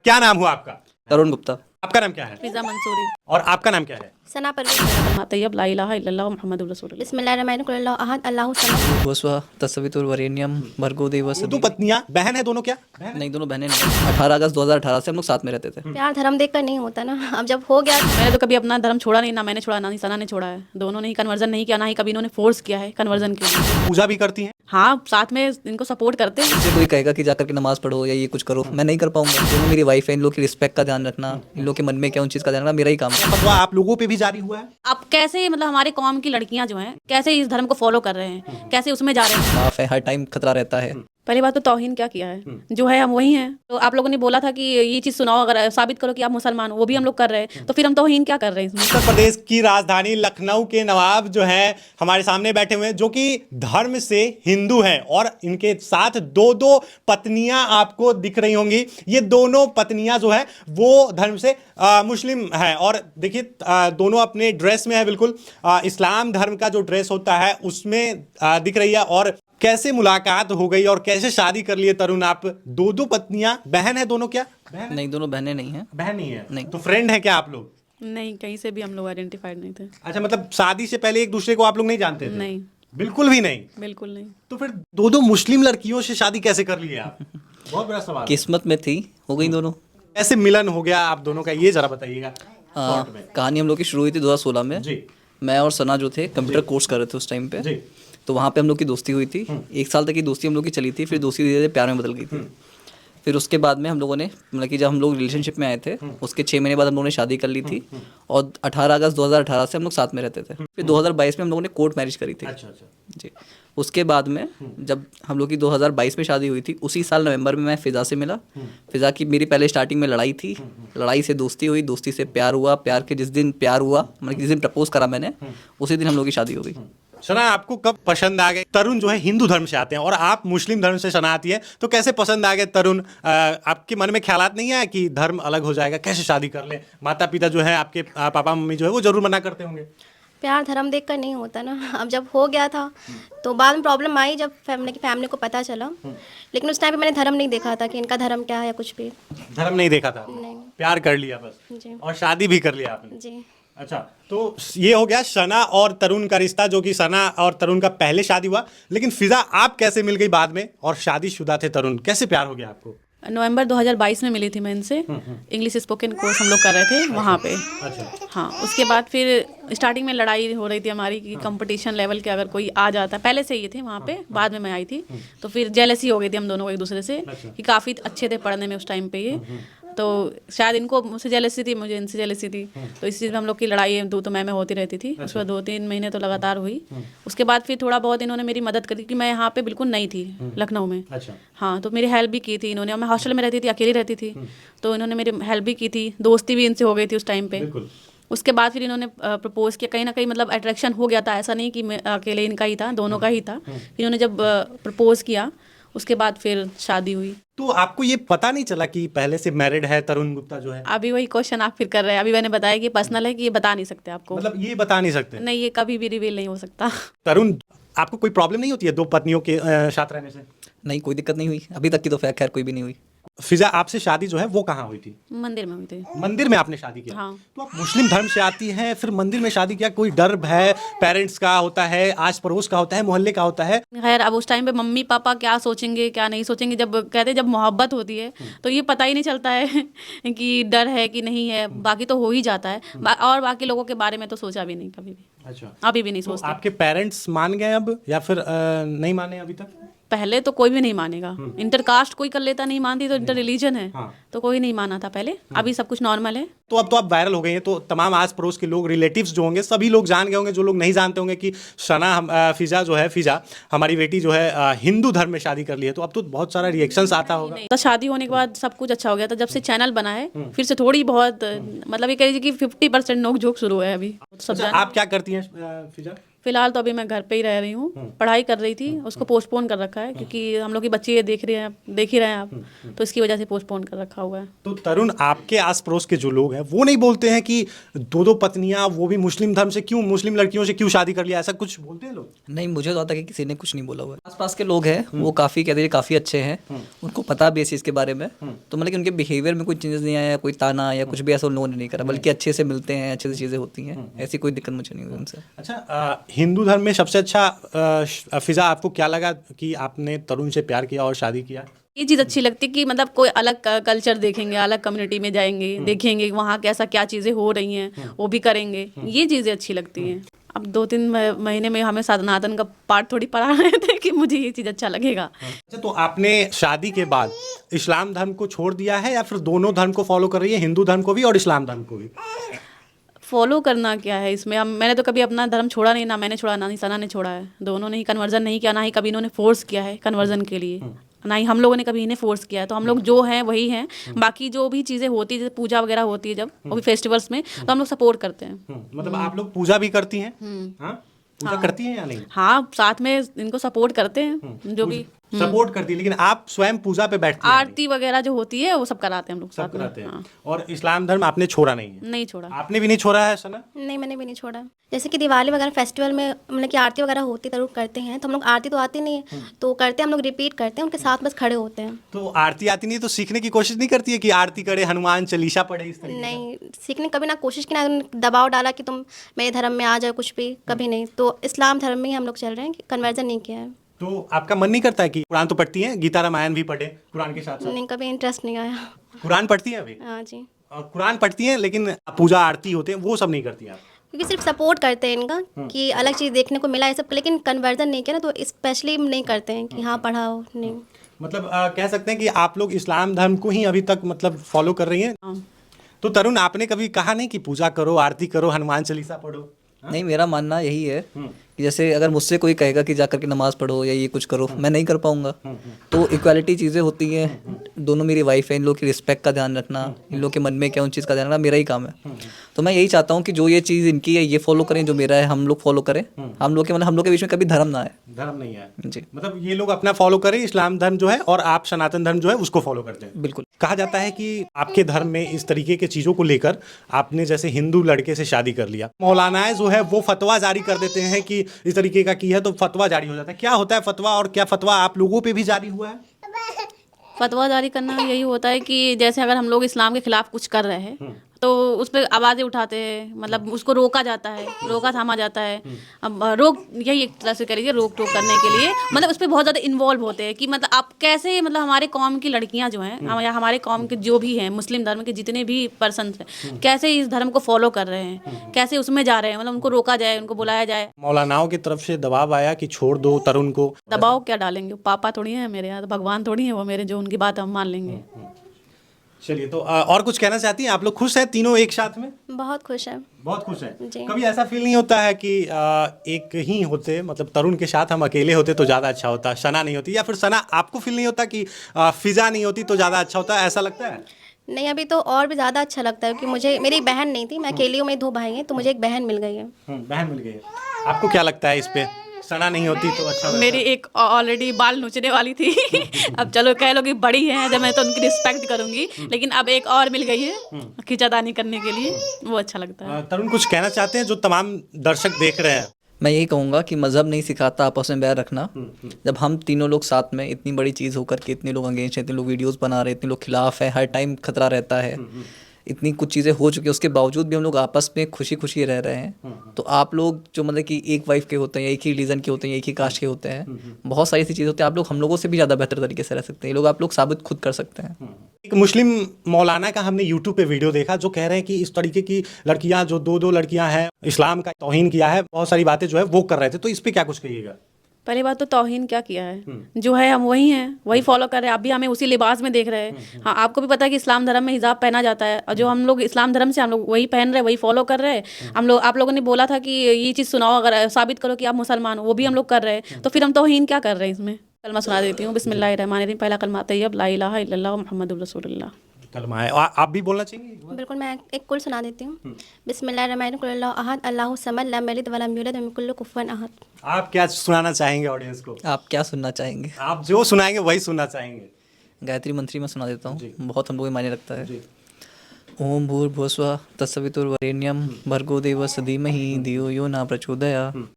क्या नाम हुआ आपका? तरुण गुप्ता। आपका नाम क्या है? फिजा मंसूरी। और आपका नाम क्या है? सना परवीन। तैयब ला इलाहा इल्लल्लाह मुहम्मदुर रसूलुल्लाह। बिस्मिल्लाहिर्रहमानिर्रहीम अहद अल्लाहु समद। वस्वा तस्वीतुर्वरेण्यम भर्गो देवस्य। दो पत्नियां बहन है दोनों क्या? नहीं, दोनों बहनें नहीं। 18 अगस्त 2018 से हम लोग साथ में रहते थे। प्यार धर्म देखकर नहीं होता ना, अब जब हो गया मैंने तो कभी अपना धर्म छोड़ा नहीं, ना मैंने छोड़ा ना ही सना ने छोड़ा है। दोनों ने ही कन्वर्जन नहीं किया, ना ही कभी इन्होंने फोर्स किया है कन्वर्जन के लिए। पूजा भी करती हैं? हाँ, साथ में इनको सपोर्ट करते हैं। मुझे कोई कहेगा कि जाकर के नमाज पढ़ो या ये कुछ करो, मैं नहीं कर पाऊंगा। दोनों मेरी वाइफ है, इन लोग की रिस्पेक्ट का ध्यान रखना, इन लोग के मन में क्या उन चीज़ का ध्यान रखना मेरा ही काम है। फतवा आप लोगों पे भी जारी हुआ है? अब कैसे मतलब हमारे कौम की लड़कियां जो हैं कैसे इस धर्म को फॉलो कर रहे हैं, कैसे उसमें जा रहे हैं। माफ है, हर टाइम खतरा रहता है। पहली बात तो तौहीन क्या किया है, जो है हम वही हैं। तो आप लोगों ने बोला था कि ये चीज़ सुनाओ, अगर साबित करो कि आप मुसलमान हो, वो भी हम लोग कर रहे हैं, तो फिर हम तौहीन क्या कर रहे हैं इसमें। उत्तर प्रदेश की राजधानी लखनऊ के नवाब जो है हमारे सामने बैठे हुए हैं, जो कि धर्म से हिंदू हैं और इनके साथ दो दो पत्नियां आपको दिख रही होंगी। ये दोनों पत्नियां जो है वो धर्म से मुस्लिम है और देखिए दोनों अपने ड्रेस में है, बिल्कुल इस्लाम धर्म का जो ड्रेस होता है उसमें दिख रही है। और कैसे मुलाकात हो गई और कैसे शादी कर लिए तरुण आप? दो दो पत्नियां, बहन है दोनों क्या? बहन नहीं, दोनों बहनें नहीं हैं। बहन नहीं है? नहीं। तो फ्रेंड है क्या आप लोग? नहीं, कहीं से भी हम लोग आइडेंटिफाइड नहीं थे। अच्छा, मतलब शादी से पहले एक दूसरे को आप लोग नहीं जानते थे? नहीं, बिल्कुल भी नहीं? बिल्कुल नहीं। तो फिर दो दो मुस्लिम लड़कियों से शादी कैसे कर लिए आप? बहुत बड़ा सवाल है। किस्मत में थी, हो गई दोनों। कैसे मिलन हो गया आप दोनों का, ये जरा बताइएगा शॉर्ट में। कहानी हम लोग की शुरू हुई थी 2016 में। जी मैं और सना जो थे कंप्यूटर कोर्स कर रहे थे उस टाइम पे। जी। तो वहाँ पे हम लोग की दोस्ती हुई थी। 1 साल तक की दोस्ती हम लोग की चली थी, फिर दोस्ती धीरे धीरे प्यार में बदल गई थी। फिर उसके बाद में हम लोगों ने मतलब कि जब हम लोग रिलेशनशिप में आए थे उसके 6 महीने बाद हम लोगों ने शादी कर ली थी और 18 अगस्त 2018 से हम लोग साथ में रहते थे। फिर 2022 में हम लोगों ने कोर्ट मैरिज करी थी। अच्छा अच्छा। जी। उसके बाद में जब हम लोग की 2022 में शादी हुई थी, उसी साल नवंबर में मैं फ़िज़ा से मिला। फ़िज़ा की मेरी पहले स्टार्टिंग में लड़ाई थी, लड़ाई से दोस्ती हुई, दोस्ती से प्यार हुआ, प्यार के जिस दिन प्यार हुआ मतलब जिस दिन प्रपोज करा मैंने, उसी दिन हम लोग की शादी हो गई। सना आपको कब पसंद आ गए? तरुण जो है हिंदू धर्म से आते हैं और आप मुस्लिम धर्म से सना आती है, तो कैसे पसंद आ गए तरुण? आपके मन में ख्यालात नहीं आया कि धर्म अलग हो जाएगा, कैसे शादी कर ले? माता पिता जो है आपके पापा मम्मी जो है वो जरूर मना करते होंगे। प्यार धर्म देखकर नहीं होता ना, अब जब हो गया था तो बाद में प्रॉब्लम आई जब फैमिली को पता चला। लेकिन उस टाइम पे मैंने धर्म नहीं देखा था कि इनका धर्म क्या है या कुछ भी। धर्म नहीं देखा था? नहीं। प्यार कर लिया बस? जी। और शादी भी कर लिया आपने? जी। अच्छा, तो ये हो गया सना और तरुण का रिश्ता, जो कि सना और तरुण का पहले शादी हुआ। लेकिन फिजा आप कैसे मिल गई बाद में और शादीशुदा थे तरुण, कैसे प्यार हो गया आपको? नवंबर 2022 में मिली थी मैं इनसे। इंग्लिश स्पोकन कोर्स हम लोग कर रहे थे वहाँ पे। अच्छा। हाँ, उसके बाद फिर स्टार्टिंग में लड़ाई हो रही थी हमारी कि कंपटीशन लेवल के अगर कोई आ जाता, पहले से ये थे वहाँ पे, बाद में मैं आई थी। तो फिर जेलसी हो गई थी हम दोनों को एक दूसरे से कि काफ़ी अच्छे थे पढ़ने में उस टाइम पे ये। तो शायद इनको मुझसे जेलसी थी, मुझे इनसे जेलसी थी। तो इस चीज़ में हम लोग की लड़ाई तो मैं होती रहती थी। उसके बाद 2-3 महीने तो लगातार हुई। उसके बाद फिर थोड़ा बहुत इन्होंने मेरी मदद करी कि मैं यहाँ पे बिल्कुल नई थी लखनऊ में। अच्छा। हाँ, तो मेरी हेल्प भी की थी इन्होंने। मैं हॉस्टल में रहती थी, अकेली रहती थी, तो इन्होंने मेरी हेल्प भी की थी। दोस्ती भी इनसे हो गई थी उस टाइम पे। बिल्कुल। उसके बाद फिर इन्होंने प्रपोज किया, कहीं ना कहीं मतलब अट्रैक्शन हो गया था, ऐसा नहीं कि मैं अकेले इनका ही था, दोनों का ही था। इन्होंने जब प्रपोज किया उसके बाद फिर शादी हुई। तो आपको ये पता नहीं चला कि पहले से मैरिड है तरुण गुप्ता जो है? अभी वही क्वेश्चन आप फिर कर रहे हैं। अभी मैंने बताया कि पर्सनल है, कि ये बता नहीं सकते आपको। मतलब ये बता नहीं सकते? नहीं, ये कभी भी रिवील नहीं हो सकता। तरुण, आपको कोई प्रॉब्लम नहीं होती है दो पत्नियों के साथ रहने से? नहीं, कोई दिक्कत नहीं हुई अभी तक की, तो खैर कोई भी नहीं हुई। फिजा आपसे शादी जो है वो कहाँ हुई थी? मंदिर में हुई थी। मंदिर में आपने शादी किया? हाँ। तो आप मुस्लिम धर्म से आती हैं, फिर मंदिर में शादी किया, कोई डर है? पेरेंट्स का होता है, आस पड़ोस का होता है, मोहल्ले का होता है। खैर, अब उस टाइम पे मम्मी पापा क्या सोचेंगे क्या नहीं सोचेंगे, जब कहते जब मोहब्बत होती है तो ये पता ही नहीं चलता है कि डर है कि नहीं है, बाकी तो हो ही जाता है। और बाकी लोगों के बारे में तो सोचा भी नहीं कभी भी। अच्छा। अभी भी नहीं तो सोचते। आपके पेरेंट्स मान गए अब या फिर नहीं माने अभी तक? पहले तो कोई भी नहीं मानेगा। इंटरकास्ट कोई कर लेता, नहीं मानती, तो इंटर रिलीजन है। हाँ। तो कोई नहीं माना था पहले, अभी सब कुछ नॉर्मल है। तो अब तो आप वायरल हो गई हैं, तो तमाम आस पड़ोस के लोग, रिलेटिव्स जो होंगे, सभी लोग जान गए होंगे। जो लोग नहीं जानते होंगे कि सना फिजा जो है, फिजा हमारी बेटी जो है हिंदू धर्म में शादी कर ली है, तो अब तो बहुत सारा रिएक्शंस आता होगा। तो शादी होने के बाद सब कुछ अच्छा हो गया था। जब से चैनल बना है फिर से थोड़ी बहुत मतलब ये कह लीजिए कि 50% नोक झोंक शुरू है अभी सब अच्छा, आप क्या करती हैं फिजा? फिलहाल तो अभी मैं घर पे ही रह रही हूँ, पढ़ाई कर रही थी, उसको पोस्टपोन कर रखा है क्योंकि हम लोग की बच्ची ये देख ही रहे हैं आप, तो इसकी वजह से पोस्टपोन कर रखा हुआ है। तो तरुण, आपके आस पड़ोस के जो लोग हैं वो नहीं बोलते हैं कि दो दो पत्नियां, वो भी मुस्लिम धर्म से क्यों, मुस्लिम लड़कियों से क्यों शादी कर लिया, ऐसा कुछ बोलते हैं लोग? नहीं, मुझे तो आता है कि किसी ने कुछ नहीं बोला हुआ है। आसपास के लोग हैं वो काफ़ी कहते हैं काफ़ी अच्छे हैं, उनको पता भी है इस चीज़ के बारे में, तो मतलब कि उनके बिहेवियर में कोई चेंजेस नहीं आया, कोई ताना या कुछ भी ऐसा उन लोगों ने नहीं करा, बल्कि अच्छे से मिलते हैं, अच्छे से चीज़ें होती हैं, ऐसी कोई दिक्कत मुझे नहीं हुई उनसे। अच्छा, हिंदू धर्म में सबसे अच्छा फिजा आपको क्या लगा कि आपने तरुण से प्यार किया और शादी किया? ये चीज़ अच्छी लगती है कि मतलब कोई अलग कल्चर देखेंगे, अलग कम्युनिटी में जाएंगे, देखेंगे वहाँ कैसा क्या चीज़ें हो रही हैं, वो भी करेंगे, ये चीज़ें अच्छी लगती हैं। अब 2-3 महीने में हमें सनातन का पाठ थोड़ी पढ़ा रहे थे कि मुझे ये चीज़ अच्छा लगेगा। अच्छा, तो आपने शादी के बाद इस्लाम धर्म को छोड़ दिया है या फिर दोनों धर्म को फॉलो कर रही है, हिंदू धर्म को भी और इस्लाम धर्म को भी? फॉलो करना क्या है इसमें, हम मैंने तो कभी अपना धर्म छोड़ा नहीं, ना मैंने छोड़ा ना ही सना ने छोड़ा है, दोनों ने ही कन्वर्जन नहीं किया, ना ही कभी इन्होंने फोर्स किया है कन्वर्जन के लिए, ना ही हम लोगों ने कभी इन्हें फोर्स किया है, तो हम लोग जो हैं वही हैं। बाकी जो भी चीज़ें होती है, जैसे पूजा वगैरह होती है जब, वो भी फेस्टिवल्स में, तो हम लोग सपोर्ट करते हैं। मतलब आप लोग पूजा भी करती हैं? हाँ, पूजा करती हैं या नहीं? हाँ, साथ में इनको सपोर्ट करते हैं, जो भी सपोर्ट करती है, लेकिन आप स्वयं पूजा पे बैठती हैं? आरती वगैरह जो होती है वो सब कराते हैं हम लोग सब साथ में। कराते हैं। हाँ, और इस्लाम धर्म आपने छोड़ा नहीं है? नहीं छोड़ा। आपने भी नहीं छोड़ा है सना? नहीं, मैंने भी नहीं छोड़ा। जैसे कि दिवाली वगैरह फेस्टिवल में मतलब कि आरती वगैरह होती जरूर करते हैं, तो हम लोग आरती तो आती नहीं है तो करते हैं, हम लोग रिपीट करते हैं, उनके साथ बस खड़े होते हैं। तो आरती आती नहीं तो सीखने की कोशिश नहीं करती है कि आरती करे, हनुमान चालीसा पढ़े, इस तरीके? नहीं, सीखने कभी ना कोशिश की, ना दबाव डाला कि तुम मेरे धर्म में आ जाओ, कुछ भी कभी नहीं। तो इस्लाम धर्म में ही हम लोग चल रहे हैं, कन्वर्जन नहीं किया है। तो आपका मन नहीं करता है कि कुरान तो पढ़ती हैं, गीता रामायण भी पढ़े कुरान के साथ साथ? नहीं, कभी इंटरेस्ट नहीं आया। कुरान पढ़ती हैं अभी? हाँ जी, और कुरान पढ़ती हैं लेकिन पूजा आरती होते हैं वो सब नहीं करती आप? क्योंकि सिर्फ सपोर्ट करते हैं इनका कि अलग चीज़ देखने को मिला है सब, लेकिन कन्वर्जन नहीं किया ना, तो स्पेशली नहीं करते हैं कि हाँ पढ़ाओ, नहीं। मतलब कह सकते हैं कि आप लोग इस्लाम धर्म को ही अभी तक मतलब फॉलो कर रही हैं? तो तरुण, आपने कभी कहा नहीं कि पूजा करो, आरती करो, हनुमान चालीसा पढ़ो? नहीं, मेरा मानना यही है कि जैसे अगर मुझसे कोई कहेगा कि जा करके नमाज़ पढ़ो या ये कुछ करो, मैं नहीं कर पाऊंगा। तो इक्वालिटी चीज़ें होती हैं, दोनों मेरी वाइफ है, इन लोग की रिस्पेक्ट का ध्यान रखना, इन लोग के मन में क्या उन चीज़ का ध्यान रखना मेरा ही काम है। तो मैं यही चाहता हूँ कि जो ये चीज़ इनकी है ये फॉलो करें, जो मेरा है हम लोग फॉलो करें, हम लोग के बीच में कभी धर्म ना आए। धर्म नहीं है जी, मतलब ये लोग अपना फॉलो करें, इस्लाम धर्म जो है, और आप सनातन धर्म जो है उसको फॉलो करते हैं। बिल्कुल। कहा जाता है कि आपके धर्म में इस तरीके के चीज़ों को लेकर आपने जैसे हिंदू लड़के से शादी कर लिया, मौलानाएं जो है वो फतवा जारी कर देते हैं कि इस तरीके का की है तो फतवा जारी हो जाता है। क्या होता है फतवा, और क्या फतवा आप लोगों पे भी जारी हुआ है? फतवा जारी करना यही होता है कि जैसे अगर हम लोग इस्लाम के खिलाफ कुछ कर रहे हैं तो उस पर आवाज़ें उठाते हैं, मतलब उसको रोका जाता है, रोका थामा जाता है। अब रोक यही एक तरह से करिए, रोक टोक करने के लिए मतलब उस पर बहुत ज़्यादा इन्वॉल्व होते हैं कि मतलब आप कैसे, मतलब हमारे कौम की लड़कियां जो हैं या हमारे कौम के जो भी हैं, मुस्लिम धर्म के जितने भी पर्सन हैं, कैसे इस धर्म को फॉलो कर रहे हैं, कैसे उसमें जा रहे हैं, मतलब उनको रोका जाए, उनको बुलाया जाए। मौलानाओं की तरफ से दबाव आया कि छोड़ दो तरुण को? दबाव क्या डालेंगे, पापा थोड़ी हैं मेरे यहाँ, भगवान थोड़ी हैं वो मेरे, जो उनकी बात हम मान लेंगे। चलिए, तो और कुछ कहना चाहती हैं? आप लोग खुश हैं तीनों एक साथ में? बहुत खुश है। बहुत खुश हैं। जी। कभी ऐसा फील नहीं होता है कि एक ही होते, मतलब तरुण के साथ हम अकेले होते तो ज़्यादा अच्छा होता, सना नहीं होती, या फिर सना आपको फील नहीं होता कि फिजा नहीं होती तो ज़्यादा अच्छा होता, ऐसा लगता है? नहीं, अभी तो और भी ज़्यादा अच्छा लगता है कि मुझे, मेरी बहन नहीं थी, मैं अकेली हूँ, मेरे 2 भाई हैं, तो मुझे एक बहन मिल गई है। बहन मिल गई है। आपको क्या लगता है इस पे, सना नहीं होती तो अच्छा होता? मेरी एक ऑलरेडी बाल नोचने वाली थी अब चलो कह लो कि बड़ी है, जब मैं तो उनकी रिस्पेक्ट करूंगी, लेकिन अब एक और मिल गई है खींचातानी करने के लिए, वो अच्छा लगता है। तरुण, कुछ कहना चाहते हैं जो तमाम दर्शक देख रहे हैं? मैं यही कहूँगा कि मज़हब नहीं सिखाता आपस में बैर रखना। जब हम तीनों लोग साथ में, इतनी बड़ी चीज़ होकर के इतने लोग अगेंस्ट हैं, इतने लोग वीडियोस बना रहे हैं, इतने लोग खिलाफ हैं, हर टाइम खतरा रहता है, इतनी कुछ चीज़ें हो चुकी हैं, उसके बावजूद भी हम लोग आपस में खुशी खुशी रह रहे हैं। तो आप लोग जो मतलब कि एक वाइफ के होते हैं, एक ही रिलीजन के होते हैं, एक ही कास्ट के होते हैं, बहुत सारी ऐसी चीज़ें होती हैं, आप लोग हम लोगों से भी ज़्यादा बेहतर तरीके से रह सकते हैं। ये लोग आप लोग साबित खुद कर सकते हैं। एक मुस्लिम मौलाना का हमने यूट्यूब पे वीडियो देखा जो कह रहे हैं कि इस तरीके की लड़कियां जो दो लड़कियां हैं, इस्लाम का तौहीन किया है, बहुत सारी बातें जो है वो कर रहे थे, तो इस पे क्या कुछ कहिएगा? पहली बात तो तौहीन क्या किया है, जो है हम वही हैं, वही फॉलो कर रहे हैं, आप भी हमें उसी लिबास में देख रहे हैं। हाँ, आपको भी पता है कि इस्लाम धर्म में हिजाब पहना जाता है, और जो हम लोग इस्लाम धर्म से हम लोग वही पहन रहे हैं, वही फॉलो कर रहे हैं। हम लोग, आप लोगों ने बोला था कि ये चीज़ सुनाओ, अगर साबित करो कि आप मुसलमान हो, वो भी हम लोग कर रहे हैं, तो फिर हम तौहीन क्या कर रहे हैं इसमें? कलमा सुना देती हूँ, बिस्मिल्लाहिर्रहमानिर्रहीम। पहला कलमा तैयब, ला इलाहा इल्लल्लाह मुहम्मदुर रसूलुल्लाह। कलमा है। आप भी बोलना चाहेंगे? बिल्कुल, मैं एक कुल सुना देती हूँ। बिस्मिल्लाहिर्रहमानिर्रहीम, कुल अल्लाहु अहद, अल्लाहु समद, लम यलिद वलम यूलद वलम यकुल लहू कुफुवन अहद। आप क्या सुनाना चाहेंगे ऑडियंस को? आप क्या सुनना चाहेंगे? आप जो सुनाएंगे वही सुनना चाहेंगे। गायत्री मंत्री में सुना देता हूँ, बहुत हम लोग को मायने रखता है। ओम भूर्भुवस्वः तत्सवितुर्वरेण्यं भर्गो देवस्य धीमहि धियो यो न प्रचोदयात्।